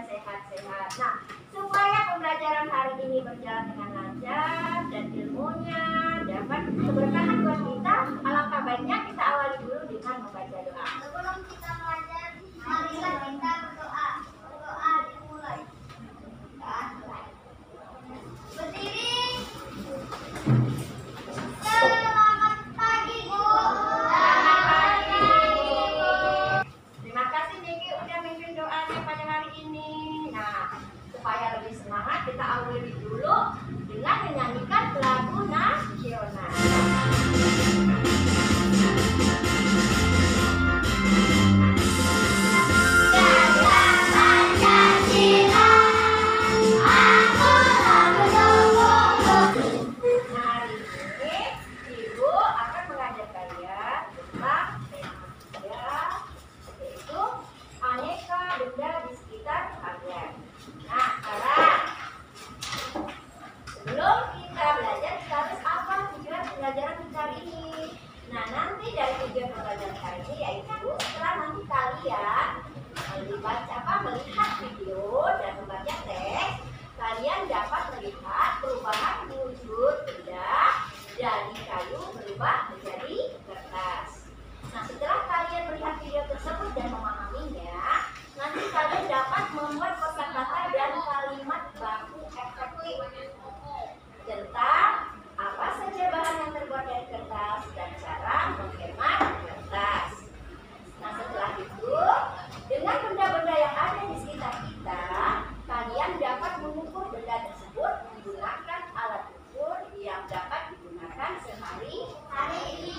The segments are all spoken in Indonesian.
sehat-sehat. Nah, supaya pembelajaran hari ini berjalan dengan lancar dan ilmunya dapat keberkahan buat kita, alangkah baiknya kita awali dulu dengan membaca doa. Sebelum kita belajar, marilah kita berdoa. Berdoa dimulai. Berdiri. Selamat pagi, Bu. Selamat pagi. Terima kasih Niki udah mimpin doanya pada hari ini. Nah, supaya lebih semangat kita awali dulu dengan menyanyikan lagu nasional. Melihat video dan membaca teks, kalian dapat melihat perubahan wujud benda dari kayu berubah menjadi kertas. Nah, setelah kalian melihat video tersebut dan memahaminya, nanti kalian dapat membuat kosakata dan kalimat baku efektif tentang apa saja bahan yang terbuat dari kertas dan cara menghemat kertas. Nah, setelah itu, dengan benda-benda yang ada di sekitar kita, kalian dapat mengukur benda tersebut menggunakan alat ukur yang dapat digunakan sehari-hari.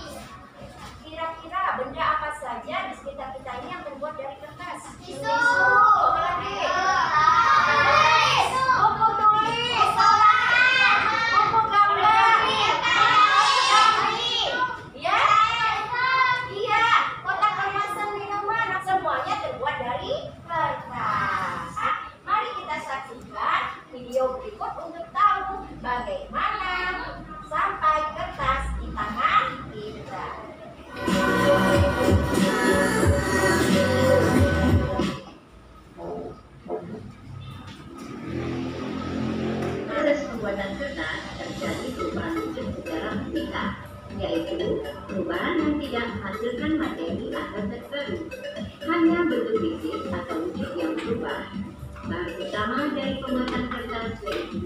Kira-kira benda apa saja di sekitar kita ini yang terbuat dari kertas? Tisu. Apa lagi? Buku tulis. Buku gambar. Ya? Iya. Kotak kemasan minuman. Semuanya terbuat dari kertas. Mari kita saksikan video berikut untuk tahu bagaimana sampai kertas di tangan kita. Proses pembuatan kertas terjadi perubahan wujud secara vertikal, yaitu perubahan yang tidak menghasilkan materi atau terbaru, hanya bentuk fisik atau wujud yang berubah. Bahan utama dari pembuatan kertas yaitu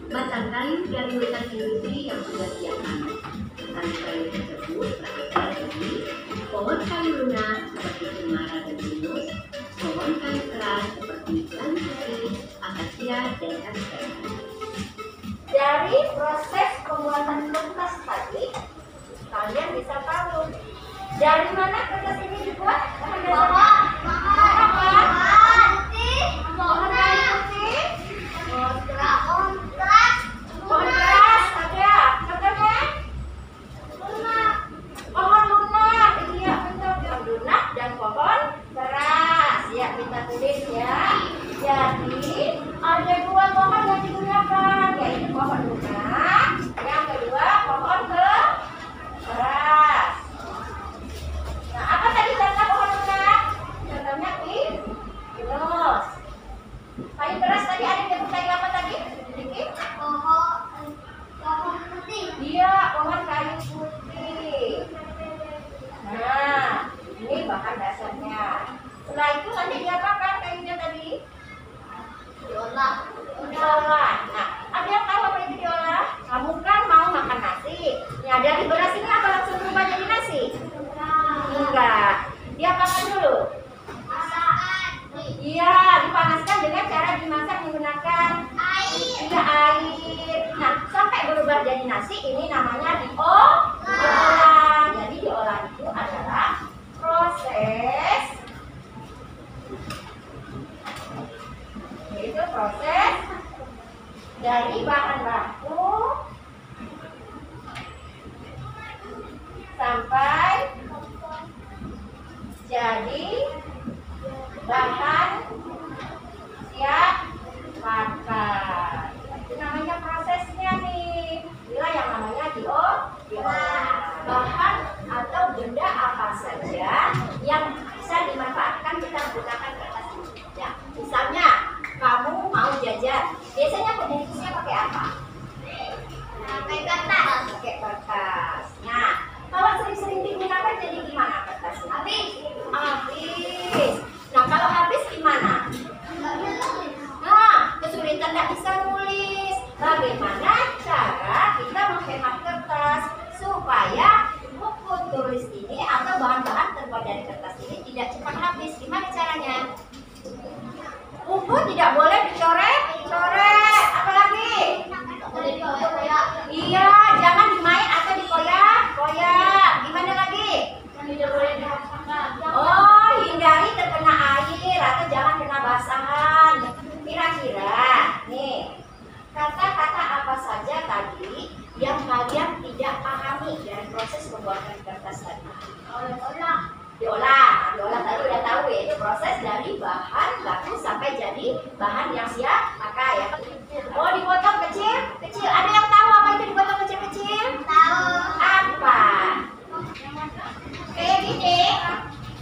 batang kayu dari hutan industri yang sudah siap panen. Batang kayu tersebut berasal dari pohon kayu lunak seperti cemara dan pinus, pohon kayu keras seperti kayu putih, akasia, dan kayu. Dari proses pembuatan kertas tadi, kalian bisa tahu dari mana kertas ini dibuat? Pohon kayu putih, pohon keras ada, contohnya pohon lunak, iya betul, pohon lunak dan pohon keras. Ya kita tulis ya. Jadi ada dua pohon yang digunakan, yaitu pohon lunak, yang kedua pohon keras. Nah, apa tadi contoh pohon lunak? Contohnya pinus. Kayu keras tadi ada yang nyebut kayu apa tadi? Sedikit. Pohon putih. Iya, pohon kayu putih. Nah, ini bahan dasarnya. Setelah itu nanti diapakan kayunya tadi? Diolah. Nah, ada yang tahu apa itu diolah? Kamu kan mau makan nasi. Ya, dari beras ini apa langsung berubah jadi nasi? Enggak. Diapakan dulu? Iya, dipanaskan dengan cara dimasak menggunakan Air. air. Nah, sampai berubah jadi nasi, ini namanya diolah. Jadi diolah itu adalah proses, yaitu proses dari bahan baku sampai jadi bahan siap pakai. Itu namanya prosesnya nih. Inilah yang namanya diolah. Bahan atau benda apa saja yang bisa dimanfaatkan kita menggunakan kertas ini. Ya, misalnya buku tidak boleh dicoret. Apalagi? Iya, jangan dimain atau dikoyak. Gimana lagi? Oh, hindari terkena air atau jangan kena basahan. Kira-kira nih, kata-kata apa saja tadi yang kalian tidak pahami dari proses pembuatan kertas tadi? Diolah tadi udah tahu ya, itu proses dari bahan baku sampai jadi bahan yang siap pakai ya. Oh, dipotong kecil. Ada yang tahu apa itu dipotong kecil-kecil? Tahu. Apa? Kayak gini.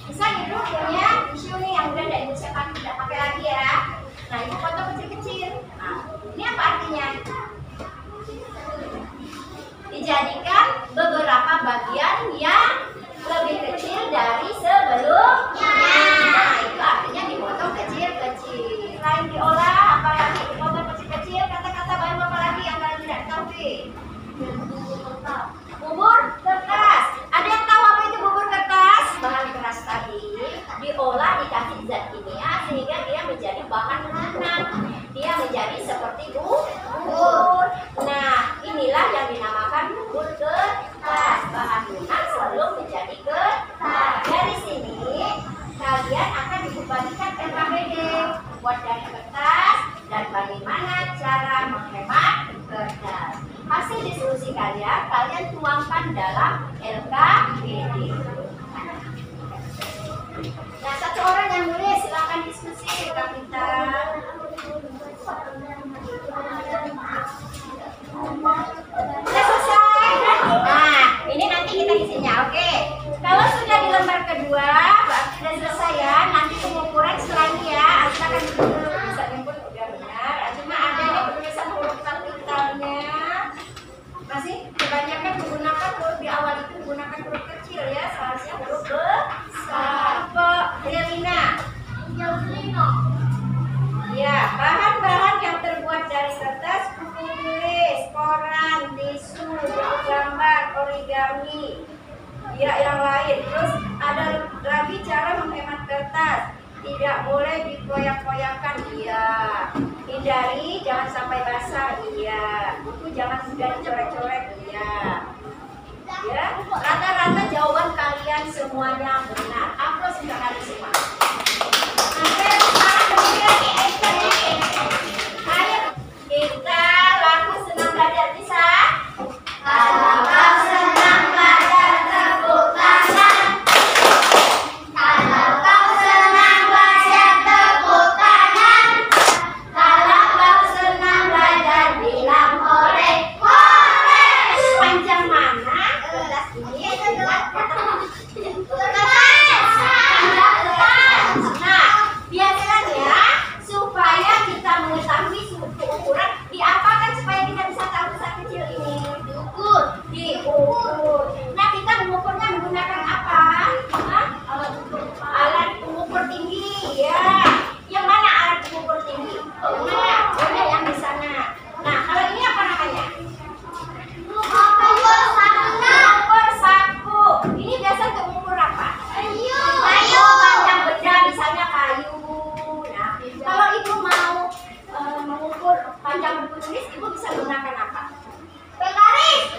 Bisa duduk punya tisu nih yang udah tidak pakai lagi ya. Nah, itu potong kecil-kecil. Nah, ini apa artinya? Dijadikan beberapa bagian yang lebih kecil dari sebelumnya. Nah, itu artinya dipotong kecil-kecil. Selain diolah, apa lagi? Dipotong kecil-kecil. Kata-kata baru apa lagi yang kalian tidak tahu? Bubur kertas. Ada yang tahu apa itu bubur kertas? Bahan keras tadi diolah dikasih zat kimia sehingga dia menjadi bahan lunak. Dia menjadi seperti bubur. Nah, inilah yang dinamakan bubur kertas. Bahan lunak sebelum menjadi kertas. Dari sini kalian akan dibagikan LKPD buat dari kertas dan bagaimana cara menghemat kertas. Hasil diskusi kalian tuangkan dalam LKPD. Nah, satu orang yang nulis silakan diskusi Kak Vita. Sudah selesai? Nah, ini nanti kita isinya, oke? Kalau sudah di lembar kedua, berarti sudah selesai ya. Nanti pengukuran setelah ini ya. Kita akan bisa nyebut udah benar. Cuma ada nih penulisan huruf kapitalnya. Masih kebanyakan menggunakan huruf di awal itu menggunakan huruf kecil ya. Seharusnya huruf besar. Helena. Ya, bahan-bahan yang terbuat dari kertas, buku tulis, koran, tisu, buku gambar, origami, ya yang lain. Terus ada lagi cara menghemat kertas. Tidak boleh dikoyak-koyakan, iya. Hindari jangan sampai basah, iya. Buku jangan sudah dicoret-coret, iya. Ya, rata-rata jawaban kalian semuanya benar. Aplaus untuk kalian semua. Ayo kita laku senang belajar bisa. Kalau kau senang belajar tepuk tangan. Kalau kau senang belajar tepuk tangan. Kalau kau senang belajar bilang hore. Panjang mana kertas ini? Nah, biasanya supaya kita mengetahui ukuran diapakan supaya kita bisa tahu besar kecil ini? Diukur. Nah, kita mengukurnya menggunakan apa? Alat pengukur tinggi ya. Yang mana alat pengukur tinggi? Nah, yang di sana. Nah, kalau ini apa namanya? Ukur saku. Ini biasa untuk mengukur apa? Kayu. Panjang benda, misalnya kayu. Nah, kalau ibu mau mengukur panjang buku tulis, ibu bisa menggunakan apa?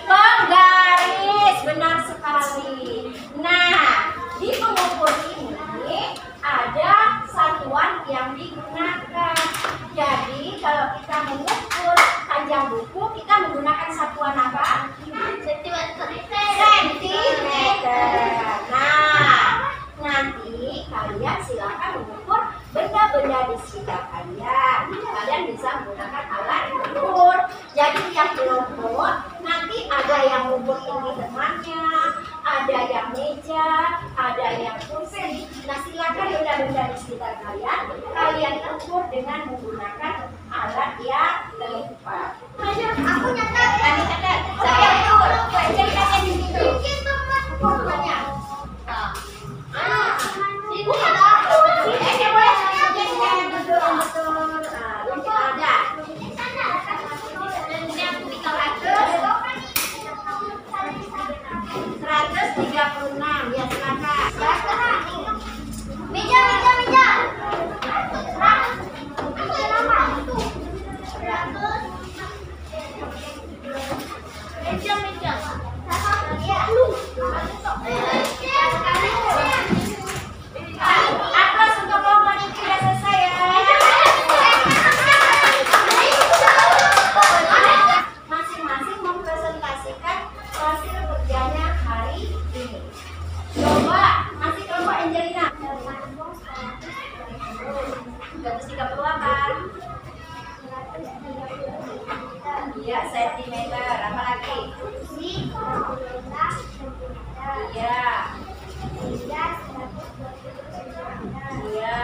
Penggaris, benar sekali. Nah, di pengukur ini ada satuan yang digunakan. Jadi kalau kita mengukur panjang buku, kita menggunakan satuan apa? Sentimeter. Nah, nanti kalian silakan mengukur benda-benda di sekitar kalian. Kalian bisa menggunakan alat ukur. Jadi yang kelompok nanti ada yang ukur tinggi temannya, ada yang meja, ada yang kursi. Nah, silakan benda-benda di sekitar kalian ukur dengan menggunakan alat yang tepat. Aku nyatet. Catat. Saya ukur. Jadi kalian di situ. Ukurnya. Ibu ada. Ini boleh betul. Ada. 136 ya, silakan. Meja. 130 apa? Iya, sentimeter. Apa lagi? Iya. Iya. Iya.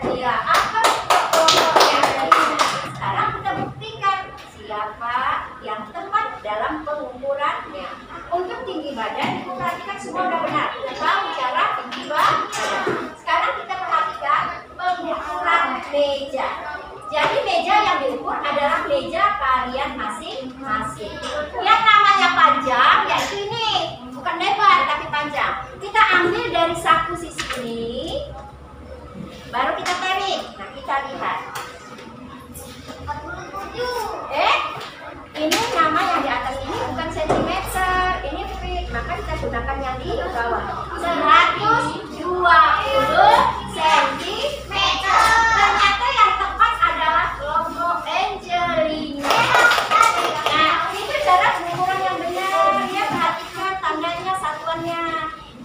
Iya, apa kelompoknya? Sekarang kita buktikan siapa yang tepat dalam pengukurannya. Untuk tinggi badan, perhatikan semua udah benar. Kita tahu cara tinggi badan. Sekarang kita perhatikan pengukuran meja. Jadi meja yang diukur adalah meja kalian masing-masing. Yang namanya panjang, yaitu ini. Bukan lebar, tapi panjang. Kita ambil dari saku sisi ini. Baru kita tarik. Nah, kita lihat. Ini nama yang di atas ini bukan sentimeter, ini feet. Maka kita gunakan yang di bawah. 120 cm. Ternyata yang tepat adalah kelompok Angelina. Nah, itu cara pengukuran yang benar. Ya, perhatikan tandanya, satuannya.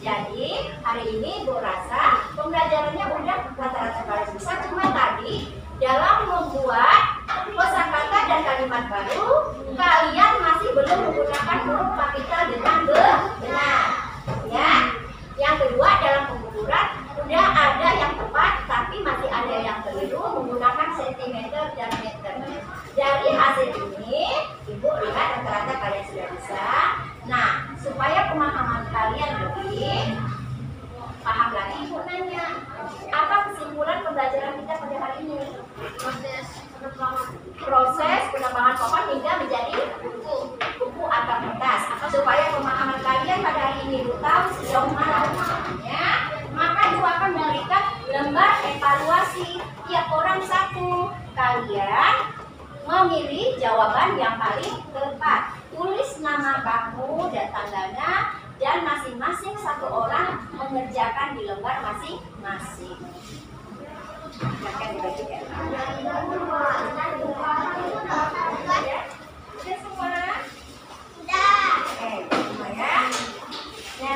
Jadi, hari ini Bu rasa pembelajarannya udah rata-rata kalian bisa. Cuma tadi dalam membuat kosakata dan kalimat baru, kalian masih belum menggunakan huruf kapital dengan benar. Ya. Yang kedua, dalam pengukuran udah ada yang tepat, tapi masih ada yang keliru menggunakan sentimeter dan meter. Dari hasil ini, Ibu lihat rata-rata kalian sudah bisa. Nah, supaya pemahaman kalian lebih paham lagi, Ibu nanya, apa kesimpulan pembelajaran kita pada hari ini? Proses penebangan pohon hingga menjadi buku atau kertas. Supaya pemahaman kalian pada hari ini Ibu tahu sejauh mana pemahamannya, maka Ibu akan memberikan lembar evaluasi, tiap orang satu. Kalian memilih jawaban yang paling tepat. Tulis nama kamu dan tandanya, dan masing-masing satu orang mengerjakan di lembar masing-masing. Akan dibagikan. Sudah semua? Sudah. Semua ya. Nah,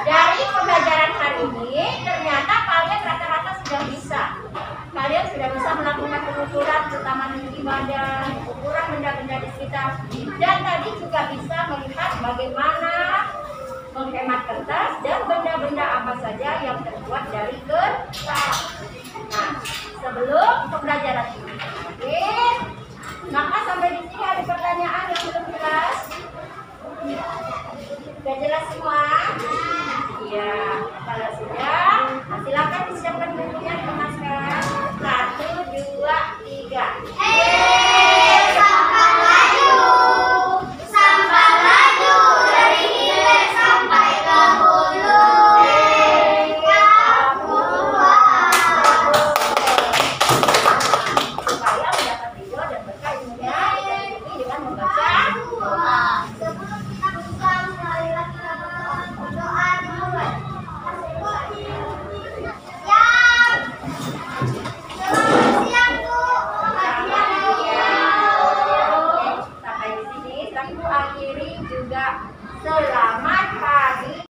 dari pembelajaran hari ini, ternyata kalian rata-rata sudah bisa. Kalian sudah bisa melakukan pengukuran, terutama tinggi badan, ukuran benda-benda di sekitar, dan tadi juga bisa melihat bagaimana menghemat kertas dan benda-benda apa saja yang terbuat dari kertas. Nah, sebelum pembelajaran ini berakhir, maka sampai di sini ada pertanyaan yang belum jelas. Sudah jelas semua? Iya. Kalau sudah, silakan disiapkan bukunya, dikemaskan. 1, 2, 3. Sampai laju. Sampai laju dari hilir sampai ke hulu. Supaya mendapat ridho dan berkah ilmunya, kita ikuti dengan membaca doa. Sebelum kita buka, marilah kita berdoa dimulai. Selamat siang, Bu. Sampai di sini, Ibu akhiri juga selamat